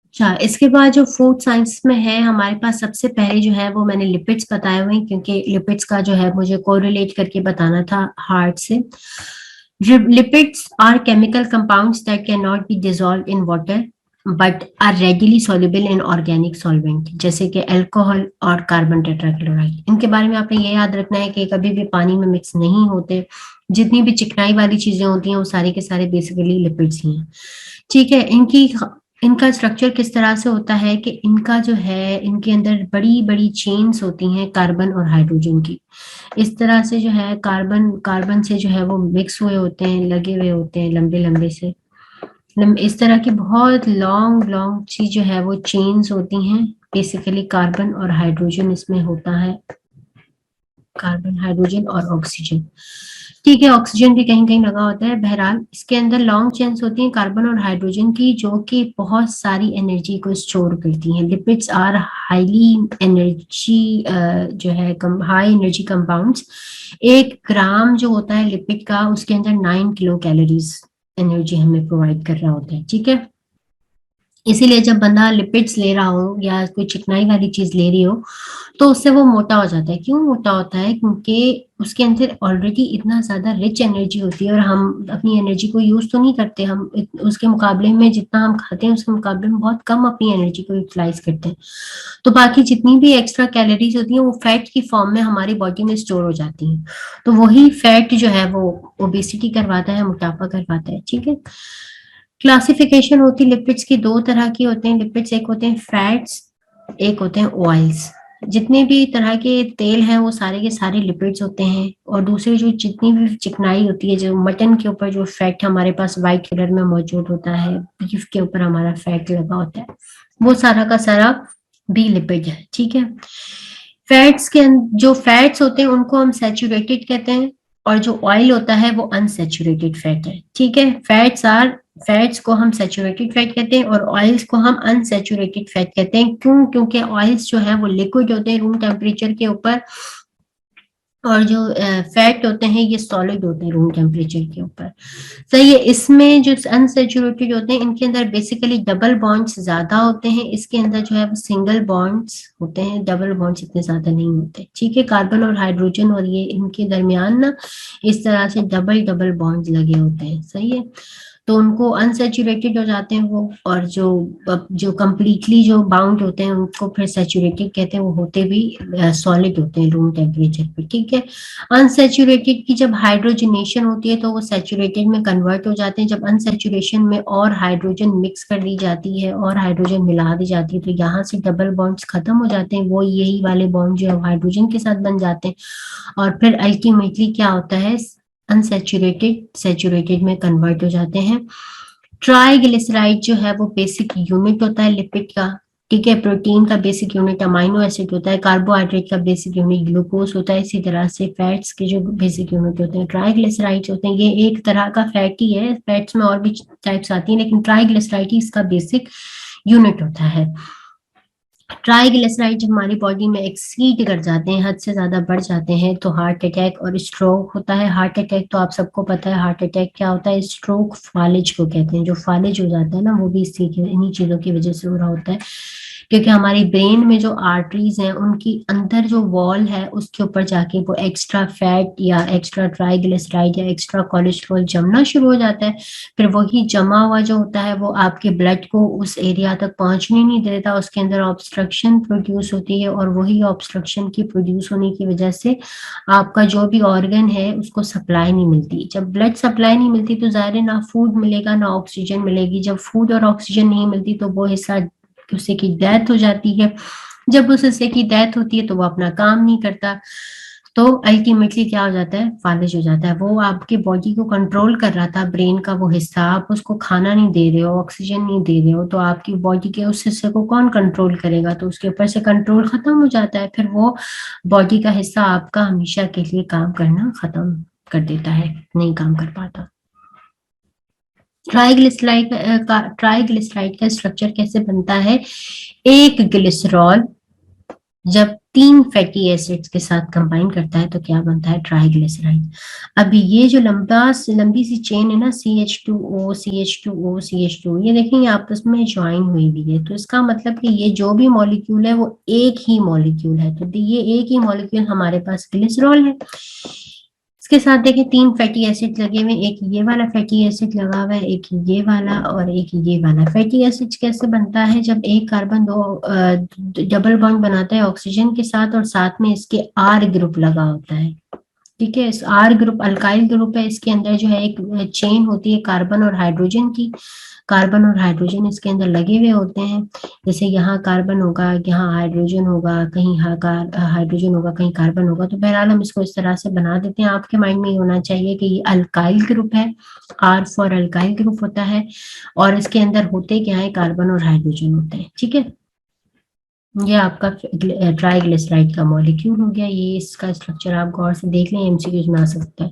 अच्छा, इसके बाद जो फूड साइंस में है हमारे पास सबसे पहले जो है वो मैंने लिपिड्स बताए हुए हैं, क्योंकि लिपिड्स का जो है मुझे कोरिलेट करके बताना था हार्ट से। Lipids are chemical compounds that can not be dissolve in water but are readily soluble in organic solvent, जैसे कि अल्कोहल और कार्बन टेट्राक्लोराइड। इनके बारे में आपने ये याद रखना है कि कभी भी पानी में मिक्स नहीं होते। जितनी भी चिकनाई वाली चीजें होती हैं वो सारे के सारे बेसिकली लिपिड्स ही हैं। ठीक है, इनका स्ट्रक्चर किस तरह से होता है कि इनका जो है इनके अंदर बड़ी बड़ी चेन्स होती हैं कार्बन और हाइड्रोजन की। इस तरह से जो है कार्बन कार्बन से जो है वो मिक्स हुए होते हैं, लगे हुए होते हैं लंबे लंबे से। इस तरह की बहुत लॉन्ग लॉन्ग सी जो है वो चेन्स होती हैं। बेसिकली कार्बन और हाइड्रोजन इसमें होता है, कार्बन हाइड्रोजन और ऑक्सीजन। ठीक है, ऑक्सीजन भी कहीं कहीं लगा होता है। बहरहाल इसके अंदर लॉन्ग चेन्स होती हैं कार्बन और हाइड्रोजन की, जो कि बहुत सारी एनर्जी को स्टोर करती हैं। लिपिड्स आर हाईली एनर्जी जो है हाई एनर्जी कंपाउंड्स। 1 ग्राम जो होता है लिपिड का, उसके अंदर 9 किलो कैलोरीज एनर्जी हमें प्रोवाइड कर रहा होता है। ठीक है, इसीलिए जब बंदा लिपिड्स ले रहा हो या कोई चिकनाई वाली चीज ले रही हो तो उससे वो मोटा हो जाता है। क्यों मोटा होता है? क्योंकि उसके अंदर ऑलरेडी इतना ज्यादा रिच एनर्जी होती है और हम अपनी एनर्जी को यूज तो नहीं करते। हम उसके मुकाबले में जितना हम खाते हैं उसके मुकाबले में बहुत कम अपनी एनर्जी को यूटिलाइज करते हैं। तो बाकी जितनी भी एक्स्ट्रा कैलोरीज होती हैं वो फैट की फॉर्म में हमारी बॉडी में स्टोर हो जाती हैं। तो वही फैट जो है वो ओबेसिटी करवाता है, मोटापा करवाता है। ठीक है, क्लासिफिकेशन होती है लिपिड्स की, 2 तरह की होते हैं लिपिड्स। एक होते हैं फैट्स, एक होते हैं ऑयल्स। जितने भी तरह के तेल हैं वो सारे के सारे लिपिड्स होते हैं। और दूसरी जो जितनी भी चिकनाई होती है, जो मटन के ऊपर जो फैट हमारे पास व्हाइट कलर में मौजूद होता है, बीफ के ऊपर हमारा फैट लगा होता है, वो सारा का सारा भी लिपिड है। ठीक है, जो फैट्स होते हैं उनको हम सैचुरेटेड कहते हैं, और जो ऑयल होता है वो अनसैचुरेटेड फैट है। ठीक है, फैट्स को हम सैचुरेटेड फैट कहते हैं और ऑयल्स को हम अनसैचुरेटेड फैट कहते हैं। क्यों? क्योंकि ऑयल्स जो है वो लिक्विड होते हैं रूम टेम्परेचर के ऊपर, और जो फैट होते हैं ये सॉलिड होते हैं रूम टेम्परेचर के ऊपर। सही है, इसमें जो अनसैचुरेटेड होते हैं इनके अंदर बेसिकली डबल बॉन्ड्स ज्यादा होते हैं। इसके अंदर जो है वो सिंगल बॉन्ड्स होते हैं, डबल बॉन्ड्स इतने ज्यादा नहीं होते। ठीक है, कार्बन और हाइड्रोजन और ये इनके दरमियान ना इस तरह से डबल डबल बॉन्ड्स लगे होते हैं। सही है, तो उनको अनसैचुरेटेड हो जाते हैं वो, और जो कंप्लीटली जो बाउंड होते हैं उनको फिर सैचुरेटेड कहते हैं। वो होते भी सॉलिड होते हैं रूम टेम्परेचर पे। ठीक है, अनसैचुरेटेड की जब हाइड्रोजनेशन होती है तो वो सैचुरेटेड में कन्वर्ट हो जाते हैं। जब अनसैचुरेशन में और हाइड्रोजन मिक्स कर दी जाती है और हाइड्रोजन मिला दी जाती है तो यहाँ से डबल बॉन्ड्स खत्म हो जाते हैं, वो यही वाले बॉन्ड जो है हाइड्रोजन के साथ बन जाते हैं। और फिर अल्टीमेटली क्या होता है, अनसैचुरेटेड सैचुरेटेड में कन्वर्ट हो जाते हैं। ट्राइग्लिसराइड जो है वो बेसिक यूनिट होता है लिपिड का। ठीक है, प्रोटीन का बेसिक यूनिट अमाइनो एसिड होता है, कार्बोहाइड्रेट का बेसिक यूनिट ग्लूकोज होता है। इसी तरह से फैट्स के जो बेसिक यूनिट होते हैं ट्राइग्लिसराइड्स होते हैं। ये एक तरह का फैट ही है, फैट्स में और भी टाइप्स आती हैं लेकिन ट्राइग्लिसराइड ही इसका बेसिक यूनिट होता है। ट्राइग्लिसराइड जब हमारी बॉडी में एक्सीड कर जाते हैं, हद से ज्यादा बढ़ जाते हैं, तो हार्ट अटैक और स्ट्रोक होता है। हार्ट अटैक तो आप सबको पता है, हार्ट अटैक क्या होता है। स्ट्रोक फालिज को कहते हैं, जो फालिज हो जाता है ना वो भी इन्हीं चीजों की वजह से हो रहा होता है। क्योंकि हमारी ब्रेन में जो आर्टरीज हैं उनकी अंदर जो वॉल है उसके ऊपर जाके वो एक्स्ट्रा फैट या एक्स्ट्रा ट्राइग्लिसराइड या एक्स्ट्रा कोलेस्ट्रॉल जमना शुरू हो जाता है। फिर वही जमा हुआ जो होता है वो आपके ब्लड को उस एरिया तक पहुंचने नहीं देता, उसके अंदर ऑब्स्ट्रक्शन प्रोड्यूस होती है, और वही ऑब्स्ट्रक्शन की प्रोड्यूस होने की वजह से आपका जो भी ऑर्गन है उसको सप्लाई नहीं मिलती। जब ब्लड सप्लाई नहीं मिलती तो जाहिर है ना फूड मिलेगा ना ऑक्सीजन मिलेगी। जब फूड और ऑक्सीजन नहीं मिलती तो वो हिस्सा उससे की डेथ हो जाती है। जब उस हिस्से की डेथ होती है तो वो अपना काम नहीं करता, तो अल्टीमेटली क्या हो जाता है, फालिज हो जाता है। वो आपके बॉडी को कंट्रोल कर रहा था, ब्रेन का वो हिस्सा, आप उसको खाना नहीं दे रहे हो, ऑक्सीजन नहीं दे रहे हो, तो आपकी बॉडी के उस हिस्से को कौन कंट्रोल करेगा? तो उसके ऊपर से कंट्रोल खत्म हो जाता है। फिर वो बॉडी का हिस्सा आपका हमेशा के लिए काम करना खत्म कर देता है, नहीं काम कर पाता। ट्राइग्लिसराइड का स्ट्रक्चर कैसे बनता है? एक ग्लिसरॉल जब 3 फैटी एसिड्स के साथ कंबाइन करता है तो क्या बनता है, ट्राइग्लिसराइड। अभी ये जो लंबी सी चेन है ना, CH2O CH2O CH2, ये देखेंगे आपस में ज्वाइन हुई हुई है, तो इसका मतलब कि ये जो भी मॉलिक्यूल है वो एक ही मॉलिक्यूल है, तो ये एक ही मॉलिक्यूल हमारे पास ग्लिसरॉल है। इसके साथ देखें 3 फैटी एसिड लगे हुए, एक ये वाला फैटी एसिड लगा हुआ है, एक ये वाला और एक ये वाला। फैटी एसिड कैसे बनता है, जब एक कार्बन दो डबल बॉन्ड बनाता है ऑक्सीजन के साथ और साथ में इसके R ग्रुप लगा होता है। ठीक है, इस R ग्रुप अल्काइल ग्रुप है, इसके अंदर जो है एक चेन होती है कार्बन और हाइड्रोजन की, कार्बन और हाइड्रोजन इसके अंदर लगे हुए होते हैं। जैसे यहाँ कार्बन होगा, यहाँ हाइड्रोजन होगा, कहीं हाइड्रोजन होगा, कहीं कार्बन होगा, तो बहरहाल हम इसको इस तरह से बना देते हैं। आपके माइंड में ये होना चाहिए कि ये अल्काइल ग्रुप है, R फॉर अल्काइल ग्रुप होता है, और इसके अंदर होते क्या है, कार्बन और हाइड्रोजन होते हैं। ठीक है, ये आपका ट्राइग्लिसराइड का मॉलिक्यूल हो गया। ये इसका स्ट्रक्चर आप गौर से देख लें, MCQs में आ सकता है।